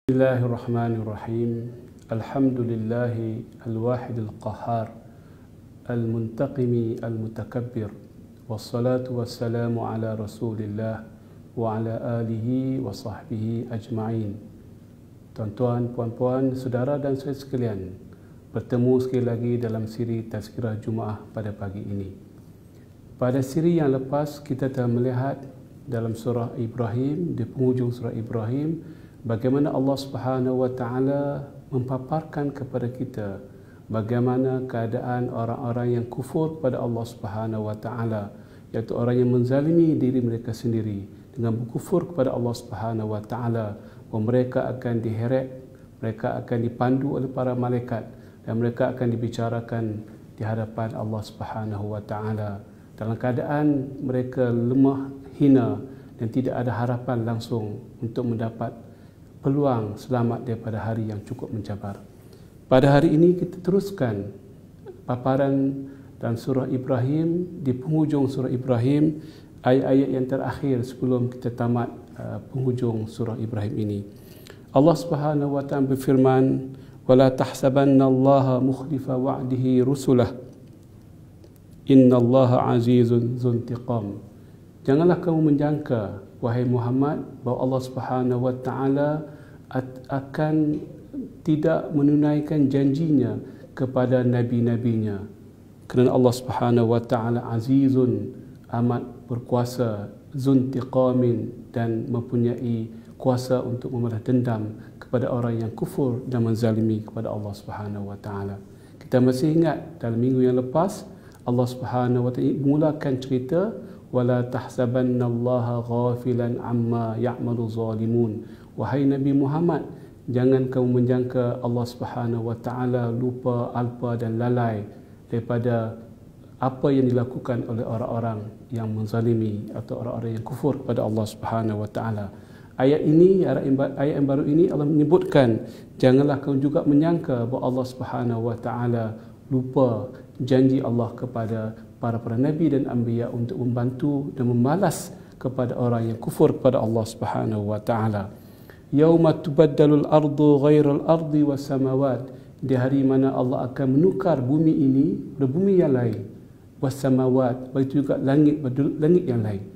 Bismillahirrahmanirrahim. Alhamdulillahi al-wahid al-qahar al-muntaqimi al-mutakabbir. Wassalatu wassalamu ala rasulillah wa ala alihi wa sahbihi ajma'in. Tuan-tuan, puan-puan, saudara dan saudara sekalian, bertemu sekali lagi dalam siri Tazkirah Jumaah pada pagi ini. Pada siri yang lepas kita telah melihat dalam surah Ibrahim, di penghujung surah Ibrahim, bagaimana Allah Subhanahu wa taala mempaparkan kepada kita bagaimana keadaan orang-orang yang kufur kepada Allah Subhanahu wa taala, iaitu orang yang menzalimi diri mereka sendiri dengan berkufur kepada Allah Subhanahu wa taala, bahawa mereka akan diheret, mereka akan dipandu oleh para malaikat dan mereka akan dibicarakan di hadapan Allah Subhanahu wa taala dalam keadaan mereka lemah, hina dan tidak ada harapan langsung untuk mendapat peluang selamat daripada hari yang cukup mencabar. Pada hari ini kita teruskan paparan dalam surah Ibrahim, di penghujung surah Ibrahim, ayat-ayat yang terakhir sebelum kita tamat penghujung surah Ibrahim ini. Allah Subhanahu wa taala berfirman, "Wala tahsabannallaha mukhlifa wa'dihi rusulah. Innallaha azizun dzuntiqam." Janganlah kamu menjangka, wahai Muhammad, bahawa Allah Subhanahu wa taala akan tidak menunaikan janjinya kepada nabi-nabinya, kerana Allah Subhanahu wa taala azizun, amat berkuasa, zuntiqamin, dan mempunyai kuasa untuk membalas dendam kepada orang yang kufur dan menzalimi kepada Allah Subhanahu wa taala. Kita masih ingat dalam minggu yang lepas Allah Subhanahu wa taala mulakan cerita, wala tahsabannallaha ghafilan amma ya'malu zalimun. Wahai Nabi Muhammad, jangan kamu menjangka Allah Subhanahu wa taala lupa, alpa dan lalai daripada apa yang dilakukan oleh orang-orang yang menzalimi atau orang-orang yang kufur kepada Allah Subhanahu wa taala. Ayat yang baru ini Allah menyebutkan, janganlah kamu juga menyangka bahawa Allah Subhanahu wa taala lupa janji Allah kepada para nabi dan anbiya untuk membantu dan membalas kepada orang yang kufur kepada Allah Subhanahu wa taala. Yauma tubaddalul ardu ghairal ardi was samawat, di hari mana Allah akan menukar bumi ini pada bumi yang lain, was samawat, begitu juga langit yang lain.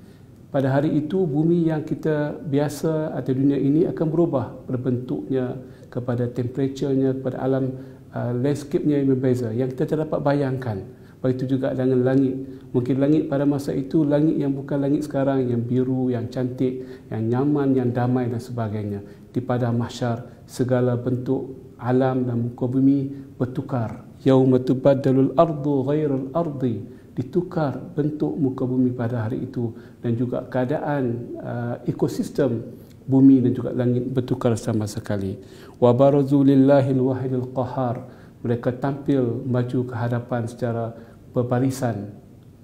Pada hari itu bumi yang kita biasa atau dunia ini akan berubah berbentuknya, kepada temperaturenya, kepada alam landscape-nya yang berbeza yang kita tidak dapat bayangkan. Begitu juga dengan langit. Mungkin langit pada masa itu langit yang bukan langit sekarang, yang biru, yang cantik, yang nyaman, yang damai dan sebagainya. Di padang mahsyar segala bentuk alam dan muka bumi bertukar. Yauma tubaddalul ardu ghairal ardi, ditukar bentuk muka bumi pada hari itu, dan juga keadaan ekosistem bumi dan juga langit bertukar sama sekali. Wa barazu lillahil wahidil qahar, mereka tampil maju ke hadapan secara berbarisan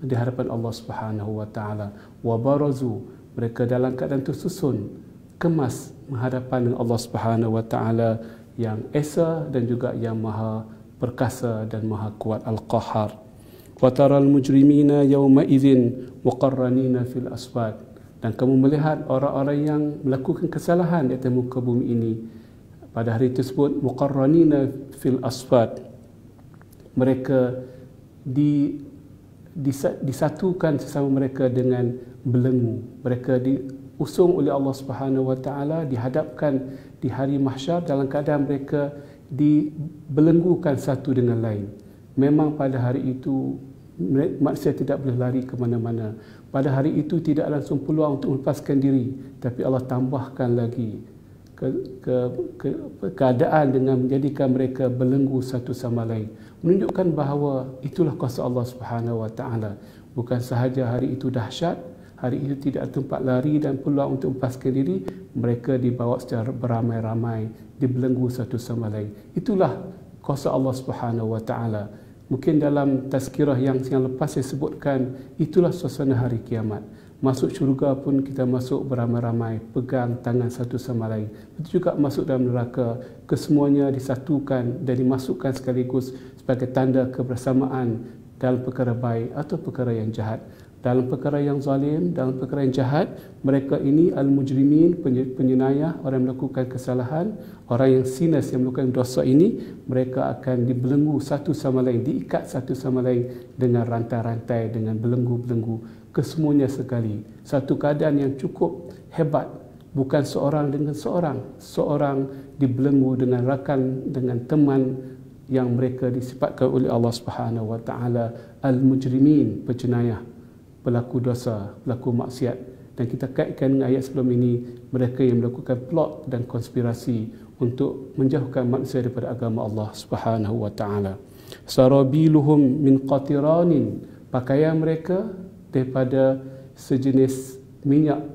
di hadapan Allah Subhanahu wa taala. Wa barazu, mereka dalam keadaan tersusun kemas menghadapan Allah Subhanahu wa taala yang esa dan juga yang maha perkasa dan maha kuat, al-qahar. Wa taral mujrimina yawma idzin muqarranina fil asfad, dan kamu melihat orang-orang yang melakukan kesalahan di atas muka bumi ini pada hari tersebut, muqarranina fil asfad, mereka disatukan sesama mereka dengan belenggu. Mereka diusung oleh Allah Subhanahu wa taala, dihadapkan di hari mahsyar dalam keadaan mereka dibelenggukan satu dengan lain. Memang pada hari itu manusia tidak boleh lari ke mana-mana. Pada hari itu tidak langsung peluang untuk melepaskan diri, tapi Allah tambahkan lagi keadaan dengan menjadikan mereka belenggu satu sama lain, menunjukkan bahawa itulah kuasa Allah Subhanahu wa taala. Bukan sahaja hari itu dahsyat, hari itu tidak ada tempat lari dan peluang untuk melepaskan diri, mereka dibawa secara beramai-ramai, dibelenggu satu sama lain. Itulah kuasa Allah Subhanahu wa taala. Mungkin dalam tazkirah yang lepas saya sebutkan, itulah suasana hari kiamat. Masuk syurga pun kita masuk beramai-ramai, pegang tangan satu sama lain. Begitu juga masuk dalam neraka, kesemuanya disatukan dan dimasukkan sekaligus sebagai tanda kebersamaan dalam perkara baik atau perkara yang jahat. dalam perkara yang zalim, dalam perkara yang jahat. Mereka ini al-mujrimin, penjenayah, orang yang melakukan kesalahan, orang yang sinas, yang melakukan dosa ini, mereka akan dibelenggu satu sama lain, diikat satu sama lain dengan rantai-rantai, dengan belenggu-belenggu, kesemuanya sekali. Satu keadaan yang cukup hebat, bukan seorang dengan seorang dibelenggu dengan rakan, dengan teman yang mereka disifatkan oleh Allah Subhanahu wa taala al-mujrimin, penjenayah, pelaku dosa, pelaku maksiat. Dan kita kaitkan dengan ayat sebelum ini, mereka yang melakukan plot dan konspirasi untuk menjauhkan manusia daripada agama Allah Subhanahu wa taala. Sarabiluhum min qatiranin, pakaian mereka daripada sejenis minyak.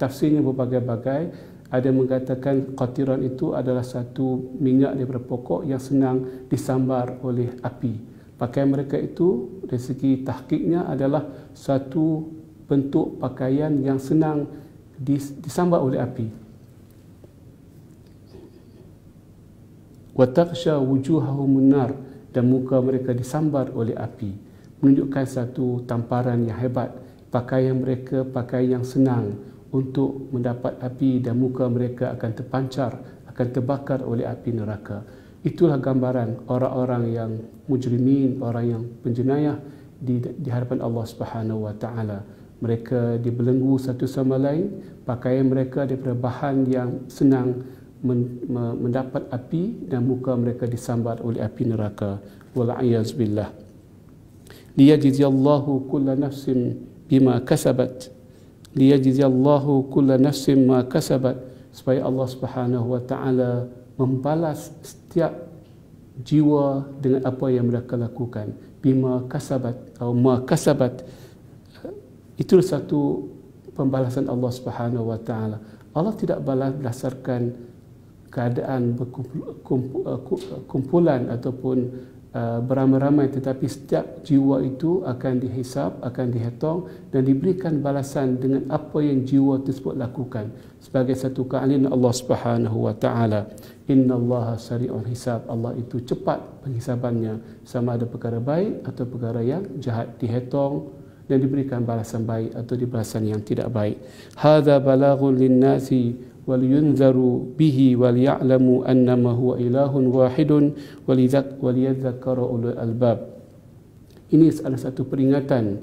Tafsirnya berbagai-bagai. Ada mengatakan qatiran itu adalah satu minyak daripada pokok yang senang disambar oleh api. Pakaian mereka itu dari segi tahqiqnya adalah satu bentuk pakaian yang senang disambar oleh api. Wa taghsha wujuhahum nar, dan muka mereka disambar oleh api, menunjukkan satu tamparan yang hebat. Pakaian mereka pakaian yang senang untuk mendapat api, dan muka mereka akan terpancar, akan terbakar oleh api neraka. Itulah gambaran orang-orang yang mujrimin, orang yang penjenayah di hadapan Allah Subhanahu wa taala. Mereka dibelenggu satu sama lain, pakaian mereka daripada bahan yang senang mendapat api, dan muka mereka disambar oleh api neraka. Wal-'iyaz billah. Liyajziyallahu kulla nafsin bima kasabat. Liyajziyallahu kulla nafsin ma kasabat, supaya Allah Subhanahu wa taala membalas setiap jiwa dengan apa yang mereka lakukan. Bima kasabat atau ma kasabat, itu satu pembalasan Allah Subhanahu wa taala. Allah tidak balas berdasarkan keadaan kumpulan ataupun beramai-ramai, tetapi setiap jiwa itu akan dihisab, akan dihitung dan diberikan balasan dengan apa yang jiwa tersebut lakukan sebagai satu keahlian Allah Subhanahu wa taala. Innallaha sari'ul hisab, Allah itu cepat penghisabannya, sama ada perkara baik atau perkara yang jahat, dihitung dan diberikan balasan baik atau balasan yang tidak baik. Hadza balaghun lin-nasi waliyunzaru bihi waliya'lamu annama huwa ilahun wahidun waliyadhakkaru ulul albab. Ini adalah satu peringatan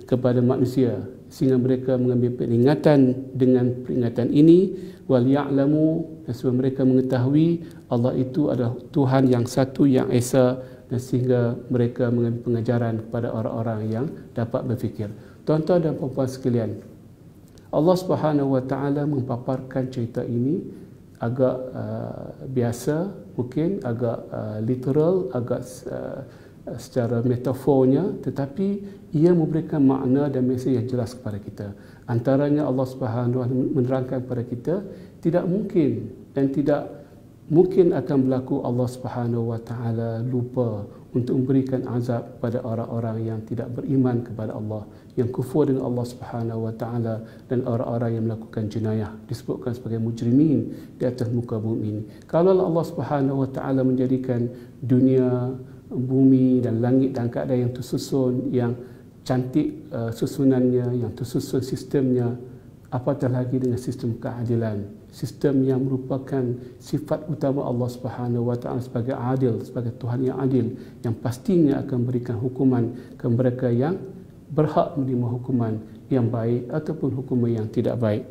kepada manusia sehingga mereka mengambil peringatan dengan peringatan ini, waliya'lamu, dan supaya mereka mengetahui Allah itu adalah Tuhan yang satu, yang esa, dan sehingga mereka mengambil pengajaran kepada orang-orang yang dapat berfikir. Tuan-tuan dan puan-puan sekalian, Allah Subhanahu wa taala mempaparkan cerita ini agak biasa, mungkin agak literal, agak secara metafornya, tetapi ia memberikan makna dan mesej yang jelas kepada kita. Antaranya Allah Subhanahu wa taala menerangkan kepada kita, tidak mungkin dan tidak mungkin akan berlaku Allah Subhanahu wa taala lupa untuk memberikan azab pada orang-orang yang tidak beriman kepada Allah, yang kufur dengan Allah Subhanahu wa taala, dan orang-orang yang melakukan jenayah disebutkan sebagai mujrimin di atas muka bumi ini. Kalau Allah Subhanahu wa taala menjadikan dunia, bumi dan langit dan keadaan yang tersusun, yang cantik susunannya, yang tersusun sistemnya, apatah lagi dengan sistem keadilan, sistem yang merupakan sifat utama Allah Subhanahu wa taala sebagai adil, sebagai Tuhan yang adil, yang pastinya akan berikan hukuman kepada mereka yang berhak menerima hukuman yang baik ataupun hukuman yang tidak baik.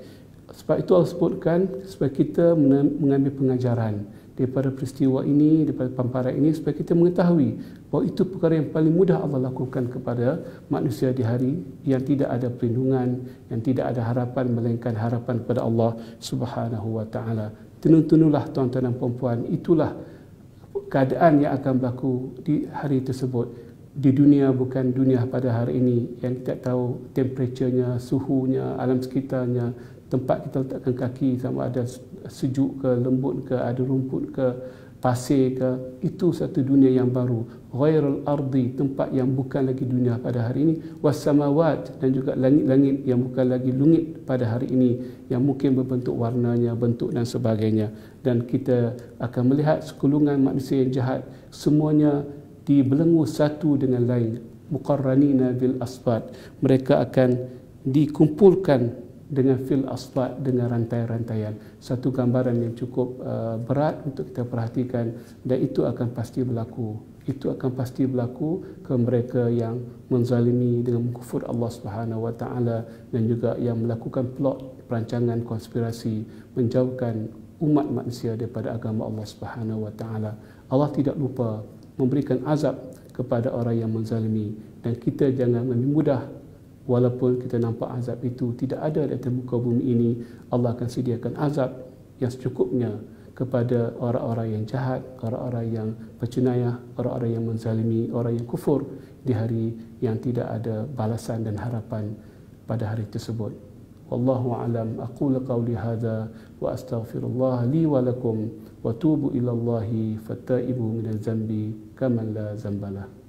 Sebab itu Allah sebutkan supaya kita mengambil pengajaran daripada peristiwa ini, daripada pamparan ini, supaya kita mengetahui bahawa itu perkara yang paling mudah Allah lakukan kepada manusia di hari yang tidak ada perlindungan, yang tidak ada harapan melainkan harapan kepada Allah Subhanahu wa taala. Tenun-tenunlah tuan-tuan dan puan-puan, itulah keadaan yang akan berlaku di hari tersebut. Di dunia, bukan dunia pada hari ini yang kita tahu temperaturenya, suhunya, alam sekitarnya, tempat kita letakkan kaki, sama ada sejuk ke, lembut ke, ada rumput ke, pasir ke, itu satu dunia yang baru. Ghairul ardi, tempat yang bukan lagi dunia pada hari ini. Wassamawat, dan juga langit-langit yang bukan lagi langit pada hari ini, yang mungkin berbentuk warnanya, bentuk dan sebagainya. Dan kita akan melihat sekelumpulan manusia yang jahat, semuanya dibelenggu satu dengan lain. muqarranina bil asfad, mereka akan dikumpulkan dengan fil asfad, dengan rantai-rantaian. Satu gambaran yang cukup berat untuk kita perhatikan, dan itu akan pasti berlaku. Itu akan pasti berlaku ke mereka yang menzalimi dengan mengkufur Allah Subhanahu Wa Taala, dan juga yang melakukan plot, perancangan konspirasi menjauhkan umat manusia daripada agama Allah Subhanahu Wa Taala. Allah tidak lupa memberikan azab kepada orang yang menzalimi, dan kita jangan lebih mudah. Walaupun kita nampak azab itu tidak ada di atas muka bumi ini, Allah akan sediakan azab yang secukupnya kepada orang-orang yang jahat, orang-orang yang berjenayah, orang-orang yang menzalimi, orang yang kufur di hari yang tidak ada balasan dan harapan pada hari tersebut. Wallahu a'lam. Aqulu qawli hadza wa astaghfirullah li wa lakum wa tubu ila Allahi fattaibu minadz-dzambi kaman la dzambalah.